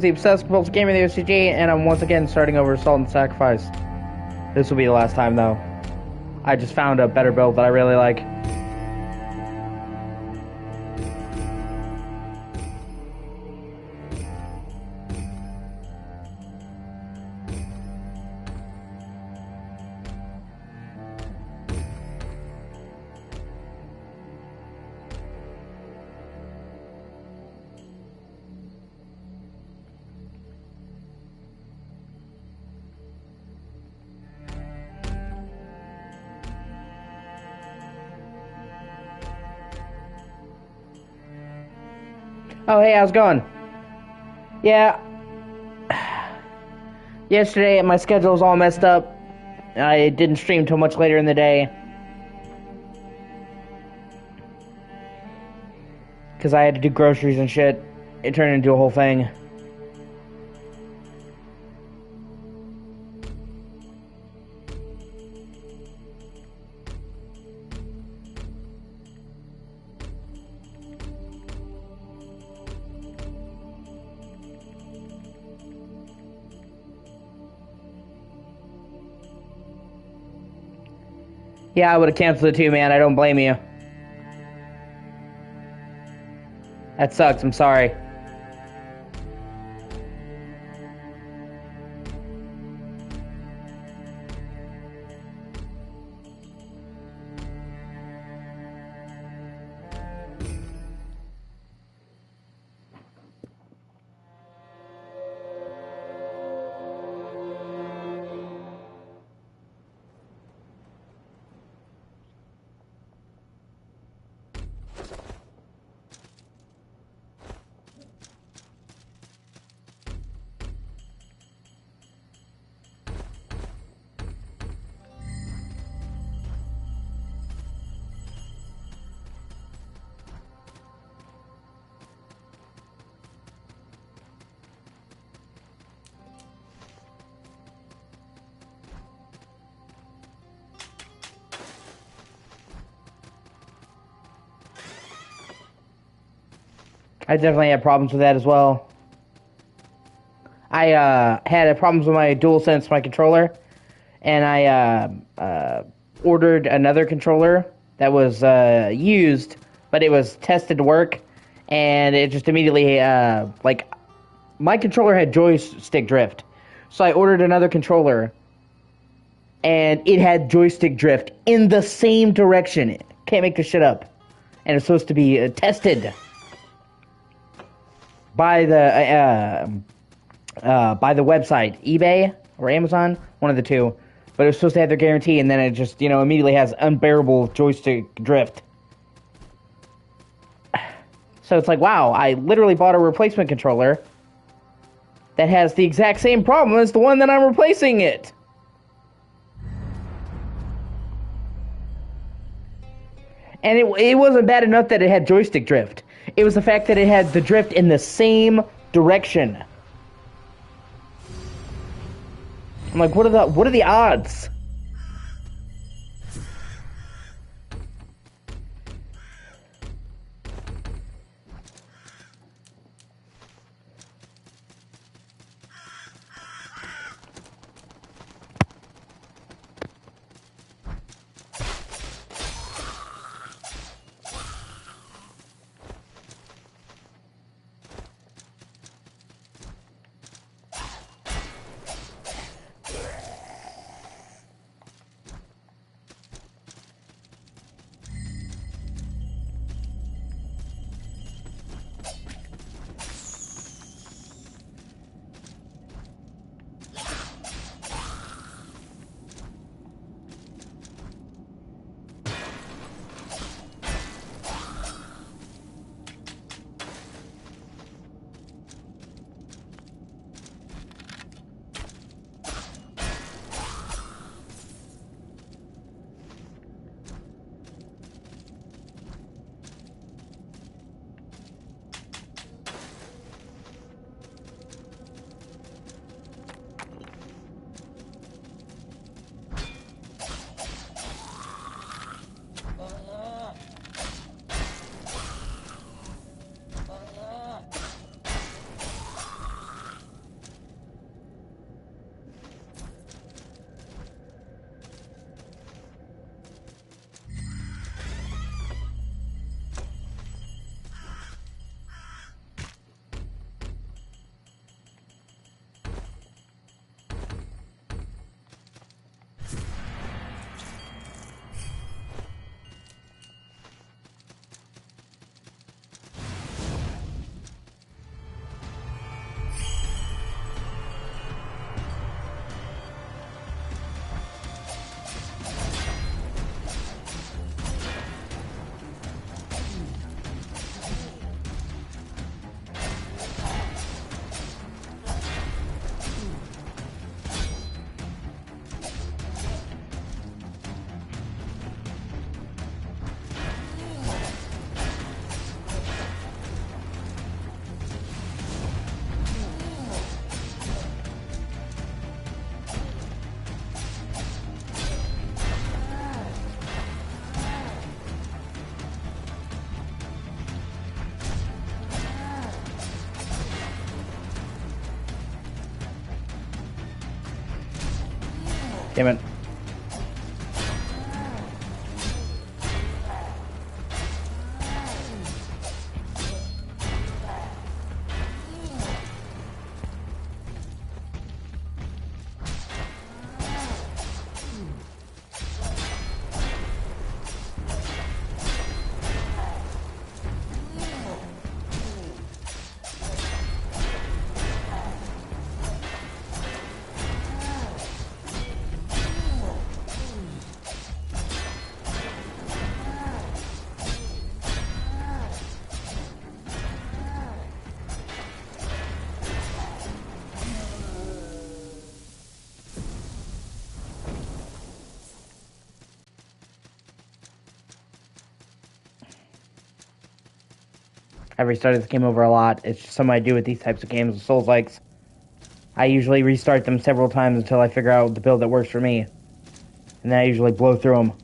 The Obsessed Compulsive Gamer, the O.C.G, and I'm once again starting over Salt and Sacrifice. This will be the last time, though. I just found a better build that I really like. Oh, hey, how's it going? Yeah. Yesterday, my schedule was all messed up. I didn't stream till much later in the day. Because I had to do groceries and shit. It turned into a whole thing. Yeah, I would have canceled it too, man. I don't blame you. That sucks. I'm sorry. I definitely had problems with that as well. I had problems with my DualSense, my controller, and I ordered another controller that was used, but it was tested to work, and it just immediately, like, my controller had joystick drift. So I ordered another controller, and it had joystick drift in the same direction. Can't make this shit up. And it's supposed to be tested by the website, eBay or Amazon, one of the two. But it was supposed to have their guarantee, and then it just, immediately has unbearable joystick drift. So it's like, wow, I literally bought a replacement controller that has the exact same problem as the one that I'm replacing it. And it wasn't bad enough that it had joystick drift. It was the fact that it had the drift in the same direction. I'm like, what are the odds? Damn it. I've restarted this game over a lot. It's just something I do with these types of games with Souls likes. I usually restart them several times until I figure out the build that works for me. And then I usually blow through them.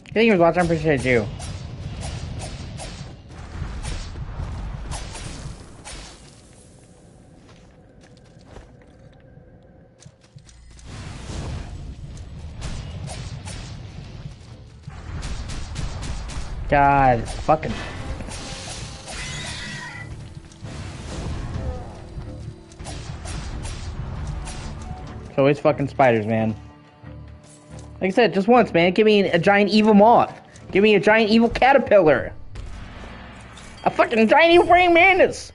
I think he was watching. I'm pretty sure it's you. God, it's fucking. It's always fucking spiders, man. Like I said, just once, man. Give me a giant evil moth. Give me a giant evil caterpillar. A fucking giant evil praying mantis.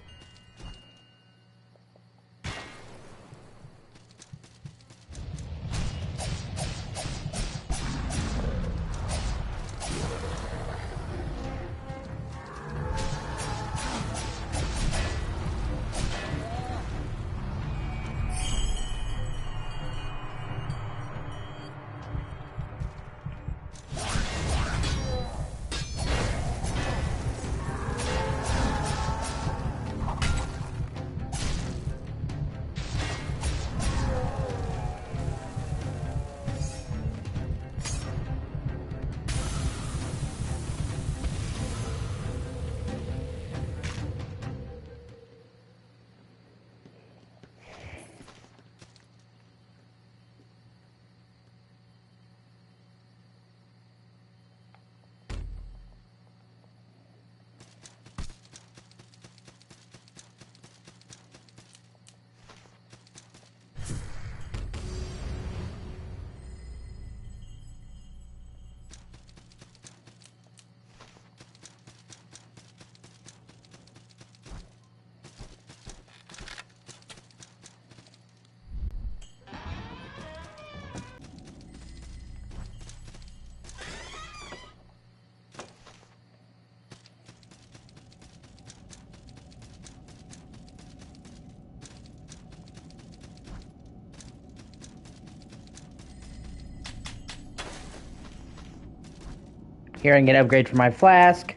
Here I can get an upgrade for my flask.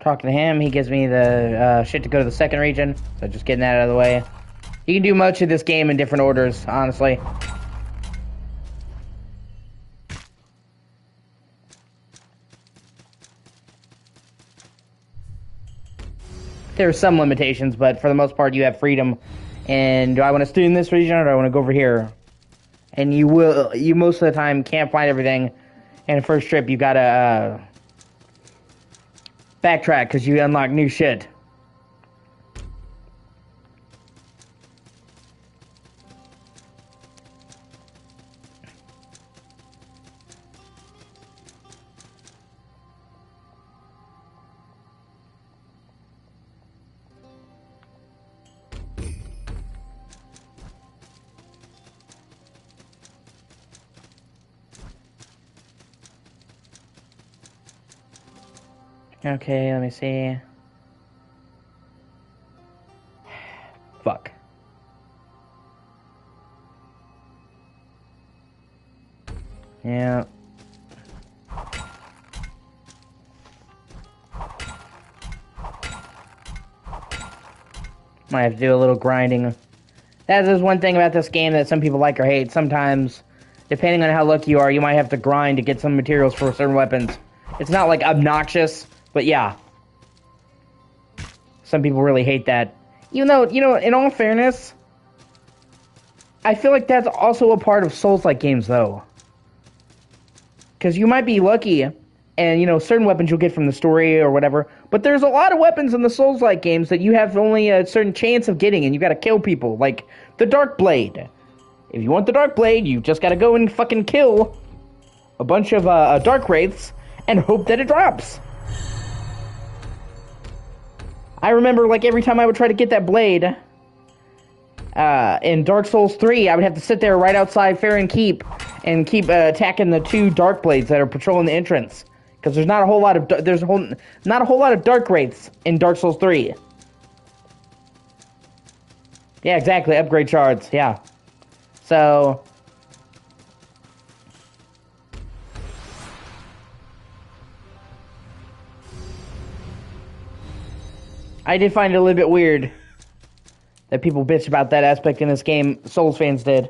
Talking to him, he gives me the shit to go to the second region. So just getting that out of the way. You can do much of this game in different orders, honestly. There are some limitations, but for the most part, you have freedom. And do I want to stay in this region, or do I want to go over here? And you most of the time can't find everything. And the first trip, you gotta backtrack because you unlock new shit. Okay, let me see. Fuck. Yeah. Might have to do a little grinding. That is one thing about this game that some people like or hate. Sometimes, depending on how lucky you are, you might have to grind to get some materials for certain weapons. It's not like obnoxious, but yeah. Some people really hate that. Even though, you know, in all fairness, I feel like that's also a part of Souls-like games, though. Because you might be lucky, and, you know, certain weapons you'll get from the story or whatever, but there's a lot of weapons in the Souls-like games that you have only a certain chance of getting, and you gotta kill people, like the Dark Blade. If you want the Dark Blade, you just gotta go and fucking kill a bunch of Dark Wraiths, and hope that it drops. I remember, like, every time I would try to get that blade, in Dark Souls 3, I would have to sit there right outside Farron Keep and keep attacking the 2 dark blades that are patrolling the entrance. Because there's not a whole lot of not a whole lot of dark wraiths in Dark Souls 3. Yeah, exactly. Upgrade shards. Yeah. So I did find it a little bit weird that people bitch about that aspect in this game. Souls fans did.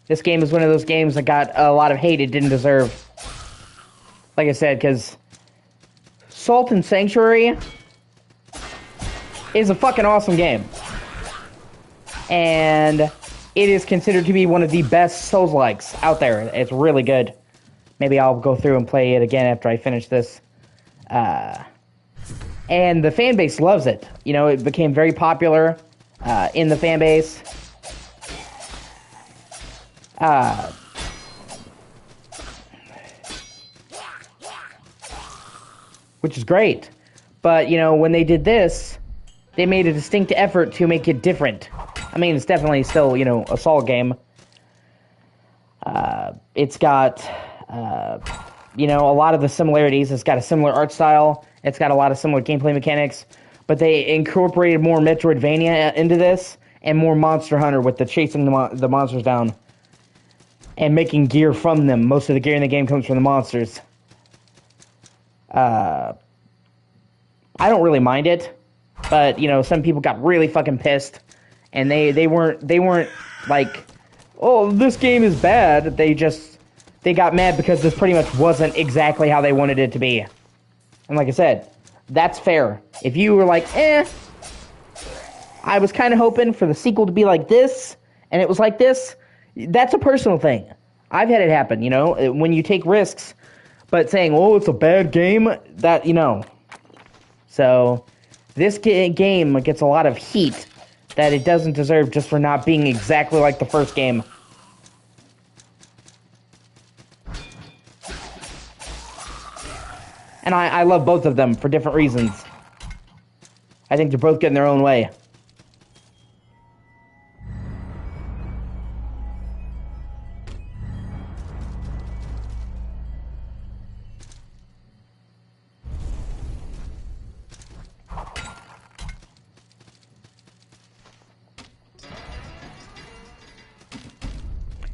This game is one of those games that got a lot of hate it didn't deserve. Like I said, because Salt and Sanctuary is a fucking awesome game. And it is considered to be one of the best Souls-likes out there. It's really good. Maybe I'll go through and play it again after I finish this. And the fan base loves it. You know, it became very popular in the fan base. Which is great. But, you know, when they did this, they made a distinct effort to make it different. I mean, it's definitely still, you know, a Saul game. It's got, you know, a lot of the similarities. It's got a similar art style. It's got a lot of similar gameplay mechanics. But they incorporated more Metroidvania into this and more Monster Hunter with the chasing the monsters down and making gear from them. Most of the gear in the game comes from the monsters. I don't really mind it, but, you know, some people got really fucking pissed, and they weren't like, oh, this game is bad. They got mad because this pretty much wasn't exactly how they wanted it to be. And like I said, that's fair. If you were like, I was kind of hoping for the sequel to be like this, and it was like this, that's a personal thing. I've had it happen, you know, when you take risks, but saying, oh, it's a bad game, that, you know. So, this game gets a lot of heat that it doesn't deserve just for not being exactly like the first game. And I love both of them for different reasons. I think they're both getting their own way.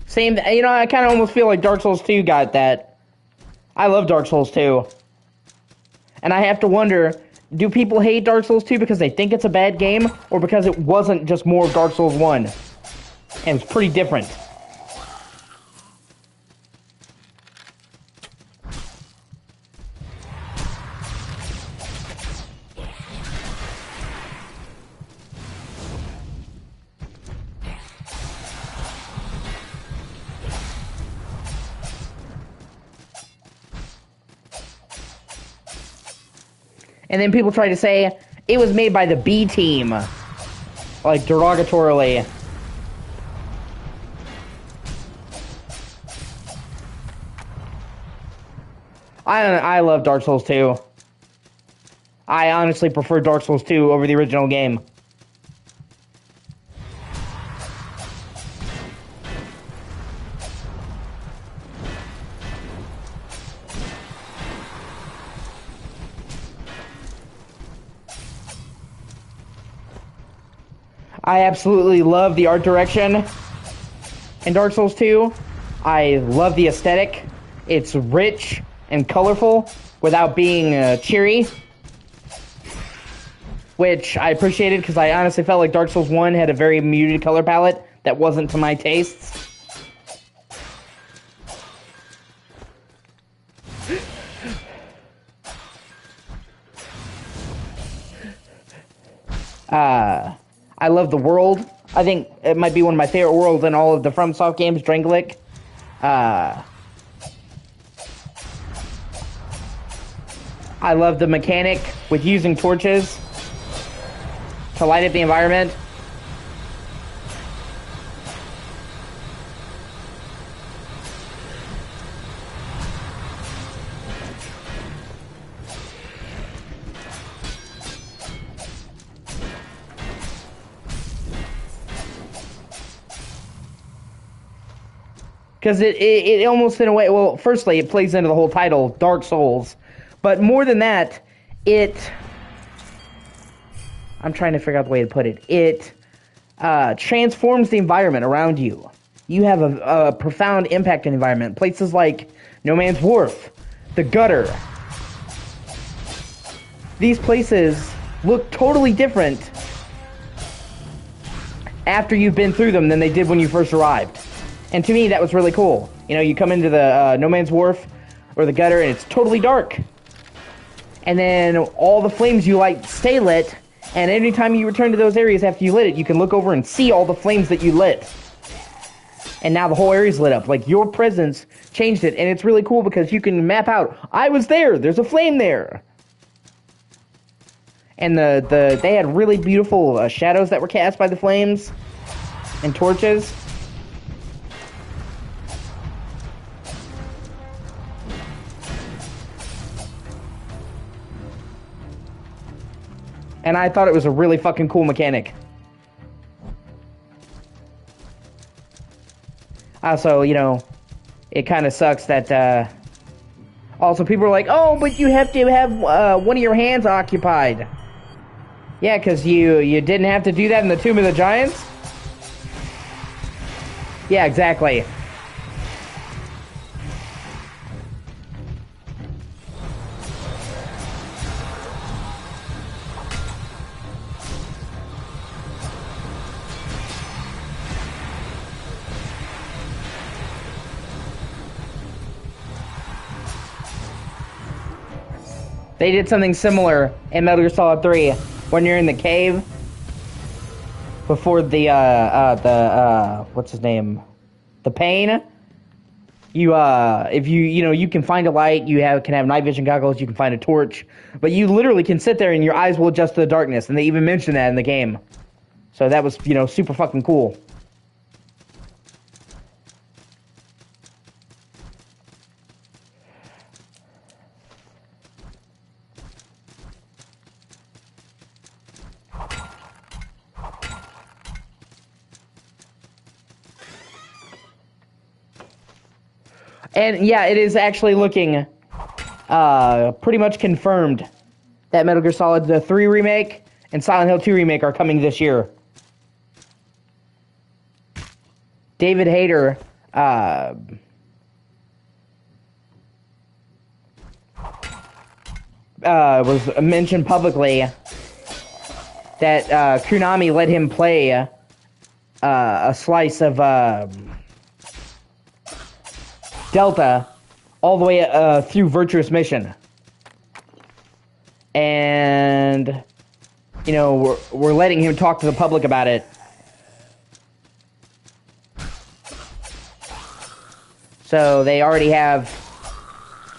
Same, you know, I kind of almost feel like Dark Souls 2 got that. I love Dark Souls 2. And I have to wonder, do people hate Dark Souls 2 because they think it's a bad game, or because it wasn't just more of Dark Souls 1? And it's pretty different. And then people try to say it was made by the B team, like derogatorily. I love Dark Souls 2. I honestly prefer Dark Souls 2 over the original game. I absolutely love the art direction in Dark Souls 2. I love the aesthetic. It's rich and colorful without being cheery, which I appreciated because I honestly felt like Dark Souls 1 had a very muted color palette that wasn't to my tastes. I love the world. I think it might be one of my favorite worlds in all of the FromSoft games, Drangleic. I love the mechanic with using torches to light up the environment. Because it almost in a way, well, firstly, it plays into the whole title, Dark Souls. But more than that, I'm trying to figure out the way to put it. It transforms the environment around you. You have a profound impact on the environment. Places like No Man's Wharf, the Gutter. These places look totally different after you've been through them than they did when you first arrived. And to me, that was really cool. You know, you come into the No Man's Wharf or the Gutter, and it's totally dark. And then all the flames you light stay lit, and anytime you return to those areas after you lit it, you can look over and see all the flames that you lit. And now the whole area's lit up. Like, your presence changed it, and it's really cool because you can map out, I was there, there's a flame there. And they had really beautiful shadows that were cast by the flames and torches. And I thought it was a really fucking cool mechanic. Also, you know, it kind of sucks that, also people are like, oh, but you have to have one of your hands occupied. Yeah, because you didn't have to do that in the Tomb of the Giants? Yeah, exactly. They did something similar in Metal Gear Solid 3 when you're in the cave before the what's his name? The Pain. You if you can find a light, can have night vision goggles, you can find a torch, but you literally can sit there and your eyes will adjust to the darkness, and they even mentioned that in the game. So that was, super fucking cool. And yeah, it is actually looking pretty much confirmed that Metal Gear Solid 3 Remake and Silent Hill 2 Remake are coming this year. David Hayter was mentioned publicly that Konami let him play a slice of Delta all the way through Virtuous Mission. And, we're letting him talk to the public about it. So they already have,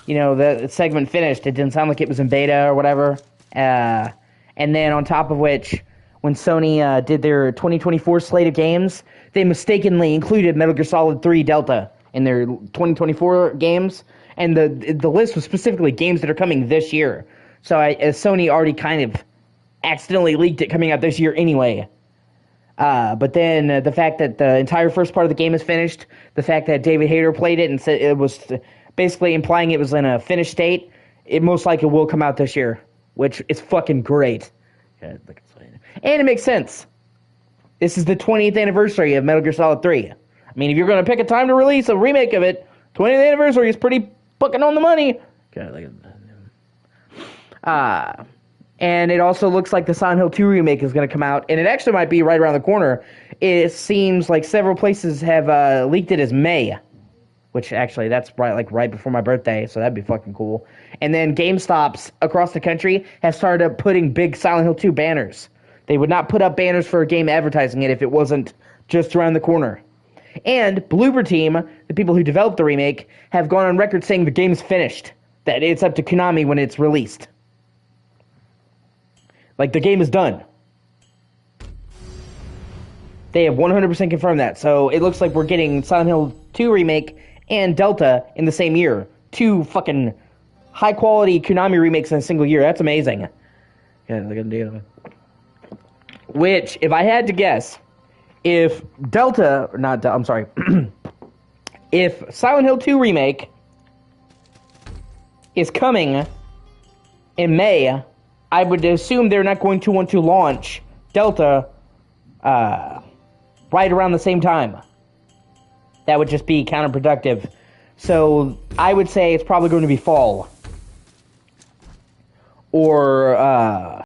the segment finished. It didn't sound like it was in beta or whatever. And then on top of which, when Sony did their 2024 slate of games, they mistakenly included Metal Gear Solid 3 Delta in their 2024 games, and the list was specifically games that are coming this year. So Sony already kind of accidentally leaked it coming out this year anyway. But then the fact that the entire first part of the game is finished, the fact that David Hayter played it and said it was basically implying it was in a finished state, it most likely will come out this year, which is fucking great. And it makes sense. This is the 20th anniversary of Metal Gear Solid 3. I mean, if you're going to pick a time to release a remake of it, 20th anniversary is pretty fucking on the money. And it also looks like the Silent Hill 2 remake is going to come out, and it actually might be right around the corner. It seems like several places have leaked it as May, which actually that's right before my birthday, so that'd be fucking cool. And then GameStops across the country have started putting big Silent Hill 2 banners. They would not put up banners for a game advertising it if it wasn't just around the corner. And Bloober Team, the people who developed the remake, have gone on record saying the game's finished. That it's up to Konami when it's released. Like, the game is done. They have 100% confirmed that. So it looks like we're getting Silent Hill 2 Remake and Delta in the same year. 2 fucking high-quality Konami remakes in a single year. That's amazing. Yeah, they're gonna do it. Which, if I had to guess, if if Silent Hill 2 Remake is coming in May, I would assume they're not going to want to launch Delta right around the same time. That would just be counterproductive. So I would say it's probably going to be fall. Or